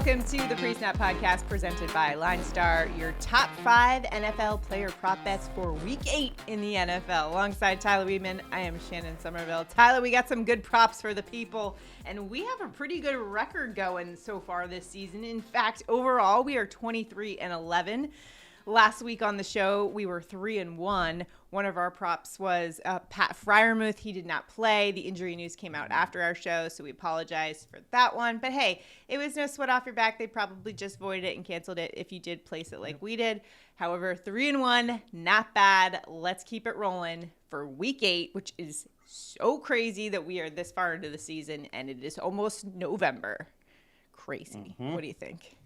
Welcome to the Pre-Snap Podcast presented by LineStar, your top 5 NFL player prop bets for Week 8 in the NFL. Alongside Tyler Wiemann, I am Shannon Sommerville. Tyler, we got some good props for the people, and we have a pretty good record going so far this season. In fact, overall, we are 23-11. Last week on the show, we were 3-1. One of our props was Pat Freiermuth. He did not play. The injury news came out after our show, so we apologize for that one. But hey, it was no sweat off your back. They probably just voided it and canceled it if you did place it like we did. However, 3-1, not bad. Let's keep it rolling for Week 8, which is so crazy that we are this far into the season, and it is almost November. Crazy. What do you think?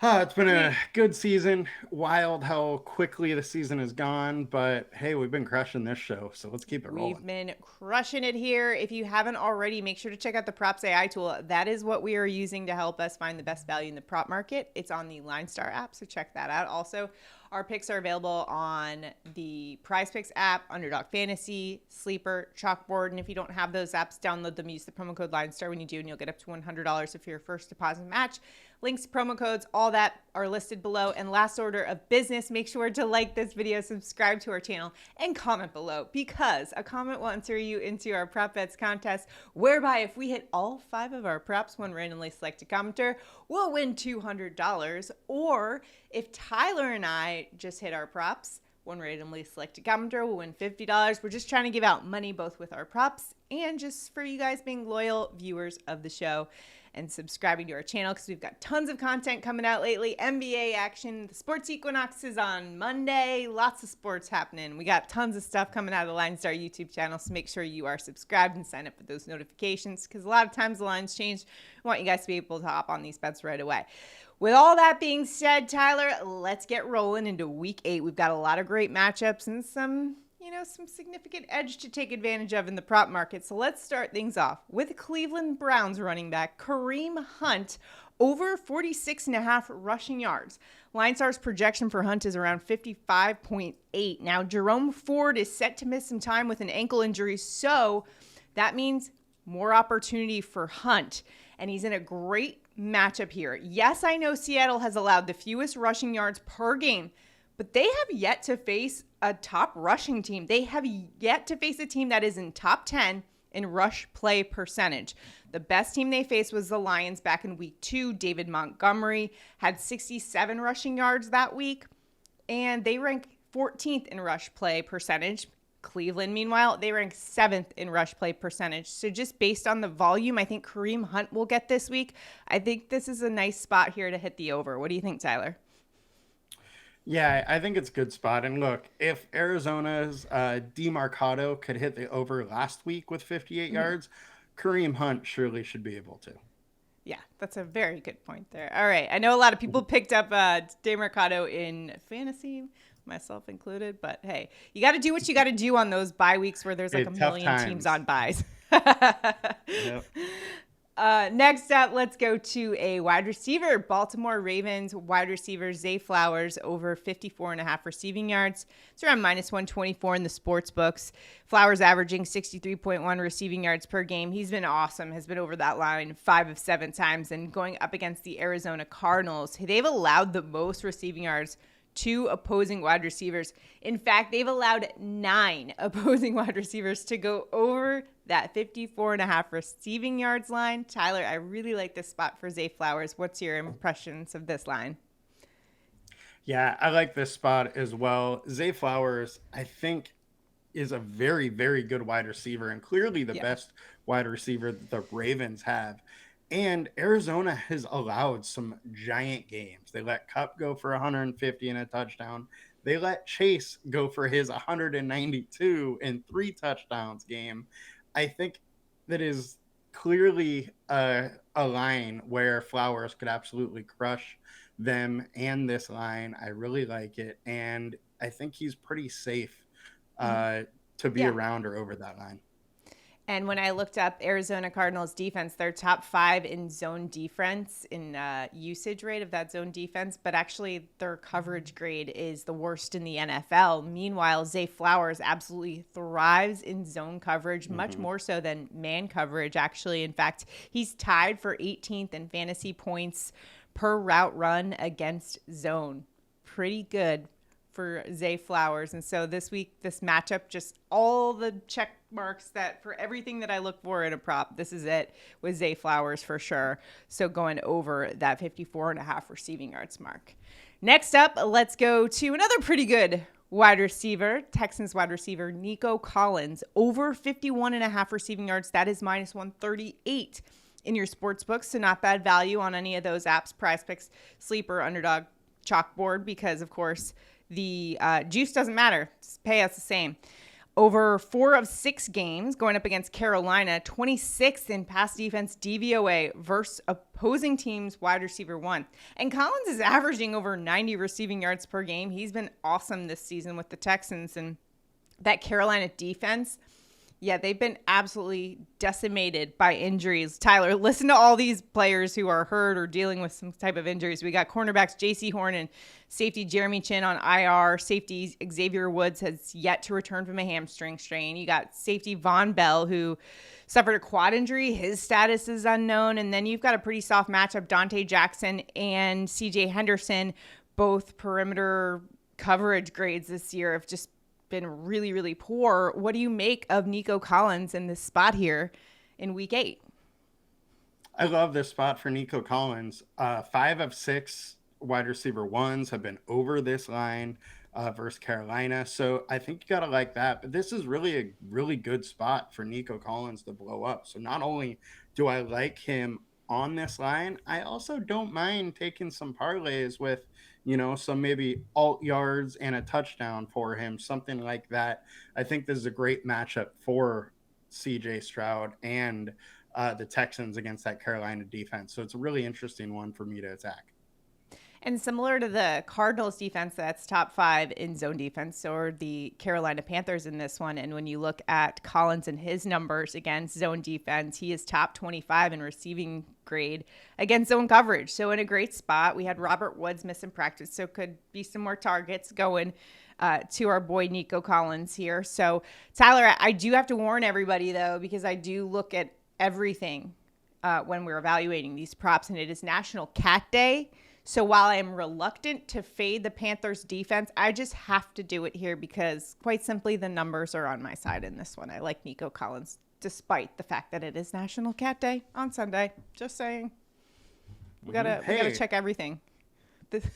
It's been a good season. Wild how quickly the season has gone, but hey, we've been crushing this show, so let's keep it rolling. We've been crushing it here. If you haven't already, make sure to check out the PropsAI tool. That is what we are using to help us find the best value in the prop market. It's on the LineStar app, so check that out. Also, our picks are available on the PrizePicks app, Underdog Fantasy, Sleeper, Chalkboard, and if you don't have those apps, download them. Use the promo code LineStar when you do, and you'll get up to $100 if your first deposit match. Links, promo codes, all that are listed below. And last order of business, make sure to like this video, subscribe to our channel, and comment below, because a comment will enter you into our prop bets contest, whereby if we hit all 5 of our props, one randomly selected commenter will win $200. Or if Tyler and I just hit our props, one randomly selected commenter will win $50. We're just trying to give out money both with our props and just for you guys being loyal viewers of the show and subscribing to our channel, because we've got tons of content coming out lately. NBA action, the sports equinox is on Monday. Lots of sports happening. We got tons of stuff coming out of the LineStar YouTube channel, so make sure you are subscribed and sign up for those notifications, because a lot of times the lines change. We want you guys to be able to hop on these bets right away. With all that being said, Tyler, let's get rolling into Week 8. We've got a lot of great matchups and some significant edge to take advantage of in the prop market. So let's start things off with Cleveland Browns running back Kareem Hunt over 46.5 rushing yards. LineStar's projection for Hunt is around 55.8. Now, Jerome Ford is set to miss some time with an ankle injury, so that means more opportunity for Hunt, and he's in a great matchup here. Yes, I know Seattle has allowed the fewest rushing yards per game, but they have yet to face a top rushing team. They have yet to face a team that is in top 10 in rush play percentage. The best team they faced was the Lions back in Week 2. David Montgomery had 67 rushing yards that week, and they rank 14th in rush play percentage. Cleveland, meanwhile, they rank 7th in rush play percentage. So just based on the volume, I think Kareem Hunt will get this week. I think this is a nice spot here to hit the over. What do you think, Tyler? Yeah, I think it's a good spot. And look, if Arizona's DeMarcado could hit the over last week with 58 yards, Kareem Hunt surely should be able to. Yeah, that's a very good point there. All right. I know a lot of people picked up DeMarcado in fantasy, myself included. But, hey, you got to do what you got to do on those bye weeks where there's like a million teams on byes. Yep. Next up, let's go to a wide receiver. Baltimore Ravens wide receiver Zay Flowers over 54.5 receiving yards. It's around minus 124 in the sports books. Flowers averaging 63.1 receiving yards per game. He's been awesome, has been over that line 5 of 7 times. And going up against the Arizona Cardinals, they've allowed the most receiving yards to opposing wide receivers. In fact, they've allowed 9 opposing wide receivers to go over that 54.5 receiving yards line. Tyler, I really like this spot for Zay Flowers. What's your impressions of this line? Yeah, I like this spot as well. Zay Flowers, I think, is a very, very good wide receiver, and clearly the best wide receiver that the Ravens have. And Arizona has allowed some giant games. They let Kupp go for 150 and a touchdown. They let Chase go for his 192 and 3 touchdowns game. I think that is clearly a line where Flowers could absolutely crush them and this line. I really like it. And I think he's pretty safe to be around or over that line. And when I looked up Arizona Cardinals defense, they're top 5 in zone defense in usage rate of that zone defense, but actually their coverage grade is the worst in the NFL. Meanwhile, Zay Flowers absolutely thrives in zone coverage, much more so than man coverage, actually. In fact, he's tied for 18th in fantasy points per route run against zone. Pretty good for Zay Flowers. And so this week, this matchup, just all the check marks that for everything that I look for in a prop, this is it with Zay Flowers for sure. So going over that 54.5 receiving yards mark. Next up, let's go to another pretty good wide receiver, Texans wide receiver Nico Collins, over 51.5 receiving yards. That is minus 138 in your sports books. So not bad value on any of those apps, PrizePicks, Sleeper, Underdog, Chalkboard, because of course the juice doesn't matter. Just pay us the same. Over 4 of 6 games going up against Carolina, 26th in pass defense DVOA versus opposing teams wide receiver 1. And Collins is averaging over 90 receiving yards per game. He's been awesome this season with the Texans, and that Carolina defense, yeah, they've been absolutely decimated by injuries. Tyler, listen to all these players who are hurt or dealing with some type of injuries. We got cornerbacks J.C. Horn and safety Jeremy Chin on IR. Safety Xavier Woods has yet to return from a hamstring strain. You got safety Von Bell, who suffered a quad injury. His status is unknown. And then you've got a pretty soft matchup, Dante Jackson and C.J. Henderson, both perimeter coverage grades this year have just been really, really poor. What do you make of Nico Collins in this spot here in week 8? I love this spot for Nico Collins. 5 of 6 wide receiver 1s have been over this line versus Carolina. So I think you got to like that. But this is really a really good spot for Nico Collins to blow up. So not only do I like him on this line, I also don't mind taking some parlays with, some maybe alt yards and a touchdown for him, something like that. I think this is a great matchup for CJ Stroud and the Texans against that Carolina defense. So it's a really interesting one for me to attack. And similar to the Cardinals defense, that's top 5 in zone defense, so are the Carolina Panthers in this one. And when you look at Collins and his numbers against zone defense, he is top 25 in receiving grade against zone coverage. So in a great spot. We had Robert Woods miss in practice, so could be some more targets going to our boy Nico Collins here. So Tyler, I do have to warn everybody though, because I do look at everything when we're evaluating these props, and it is National Cat Day. So while I am reluctant to fade the Panthers defense, I just have to do it here because quite simply the numbers are on my side in this one. I like Nico Collins despite the fact that it is National Cat Day on Sunday. Just saying. We gotta check everything.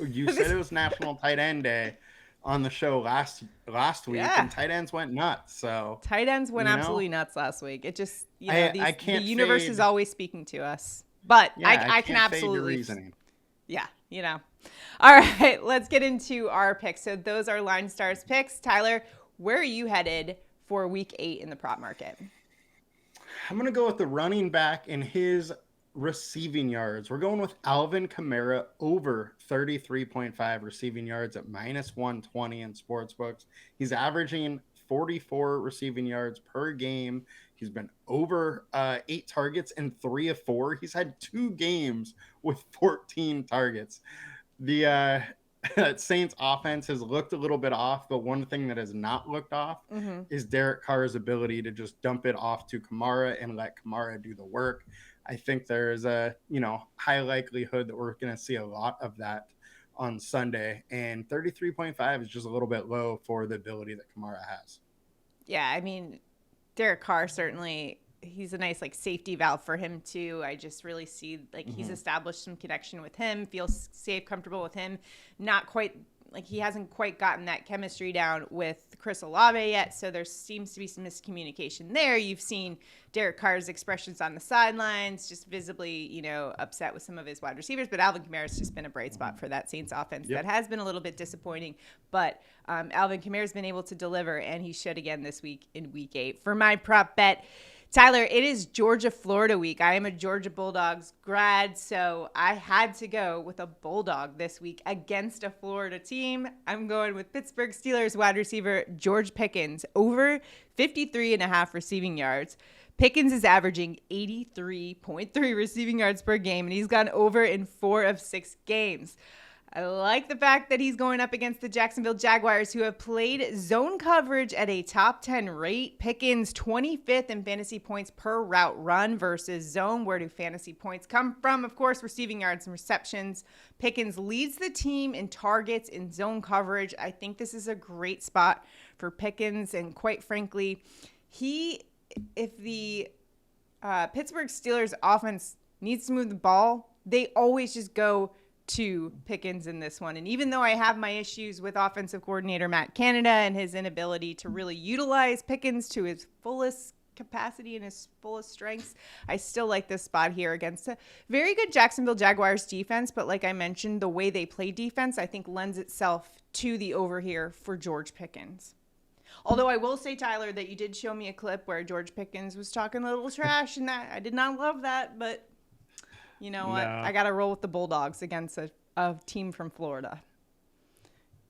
You said it was National Tight End Day on the show last week, and tight ends went nuts. So tight ends went absolutely nuts last week. It just the universe fade. is always speaking to us. But I can absolutely reasoning. Yeah, All right, let's get into our picks. So those are LineStar's picks. Tyler, where are you headed for week 8 in the prop market? I'm going to go with the running back and his receiving yards. We're going with Alvin Kamara over 33.5 receiving yards at minus 120 in sportsbooks. He's averaging 44 receiving yards per game. He's been over 8 targets in 3 of 4. He's had 2 games with 14 targets. The Saints offense has looked a little bit off, but one thing that has not looked off is Derek Carr's ability to just dump it off to Kamara and let Kamara do the work. I think there's a high likelihood that we're going to see a lot of that on Sunday, and 33.5 is just a little bit low for the ability that Kamara has. Yeah, I mean, Derek Carr certainly, he's a nice safety valve for him too. I just really see he's established some connection with him, feels safe, comfortable with him. Not quite he hasn't quite gotten that chemistry down with Chris Olave yet, so there seems to be some miscommunication there. You've seen Derek Carr's expressions on the sidelines, just visibly, upset with some of his wide receivers, but Alvin Kamara's just been a bright spot for that Saints offense. That has been a little bit disappointing, but Alvin Kamara's been able to deliver, and he should again this week in week 8. For my prop bet, Tyler, it is Georgia-Florida week. I am a Georgia Bulldogs grad, so I had to go with a Bulldog this week against a Florida team. I'm going with Pittsburgh Steelers wide receiver George Pickens over 53.5 receiving yards. Pickens is averaging 83.3 receiving yards per game, and he's gone over in 4 of 6 games. I like the fact that he's going up against the Jacksonville Jaguars, who have played zone coverage at a top 10 rate. Pickens 25th in fantasy points per route run versus zone. Where do fantasy points come from? Of course, receiving yards and receptions. Pickens leads the team in targets in zone coverage. I think this is a great spot for Pickens, and quite frankly, if the Pittsburgh Steelers offense needs to move the ball, they always just go to Pickens in this one. And even though I have my issues with offensive coordinator Matt Canada and his inability to really utilize Pickens to his fullest capacity and his fullest strengths, I still like this spot here against a very good Jacksonville Jaguars defense. But like I mentioned, the way they play defense, I think lends itself to the over here for George Pickens. Although I will say, Tyler, that you did show me a clip where George Pickens was talking a little trash, and that I did not love that, but you know what? I got to roll with the Bulldogs against a team from Florida.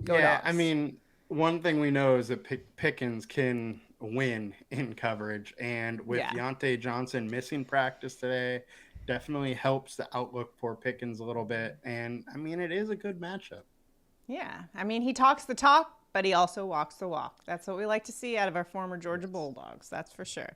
Go Dogs. I mean, one thing we know is that Pickens can win in coverage. And with Deontay Johnson missing practice today, definitely helps the outlook for Pickens a little bit. And, I mean, it is a good matchup. Yeah. I mean, he talks the talk, but he also walks the walk. That's what we like to see out of our former Georgia Bulldogs. That's for sure.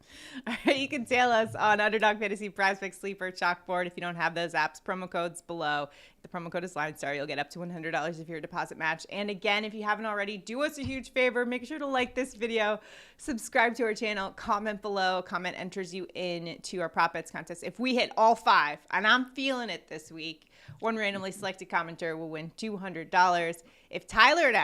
All right, you can tail us on Underdog Fantasy, PrizePicks, Sleeper, Chalkboard. If you don't have those apps, promo codes below. The promo code is LineStar. You'll get up to $100 if your deposit match. And again, if you haven't already, do us a huge favor. Make sure to like this video, subscribe to our channel, comment below. Comment enters you into our prop bets contest. If we hit all 5, and I'm feeling it this week, one randomly selected commenter will win $200. If Tyler and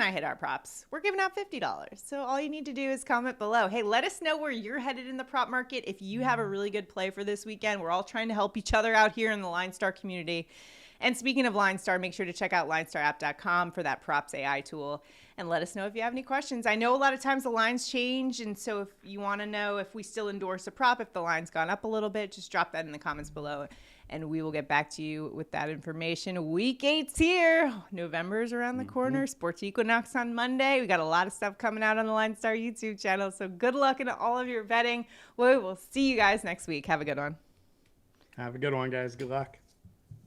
I hit our props, we're giving out $50. So all you need to do is comment below. Hey, let us know where you're headed in the prop market. If you have a really good play for this weekend, we're all trying to help each other out here in the LineStar community. And speaking of LineStar, make sure to check out LineStarApp.com for that PropsAI tool. And let us know if you have any questions. I know a lot of times the lines change, and so if you want to know if we still endorse a prop, if the line's gone up a little bit, just drop that in the comments below, and we will get back to you with that information. Week 8's here. November is around the corner. Sports Equinox on Monday. We got a lot of stuff coming out on the LineStar YouTube channel, so good luck in all of your betting. We will see you guys next week. Have a good one. Have a good one, guys. Good luck.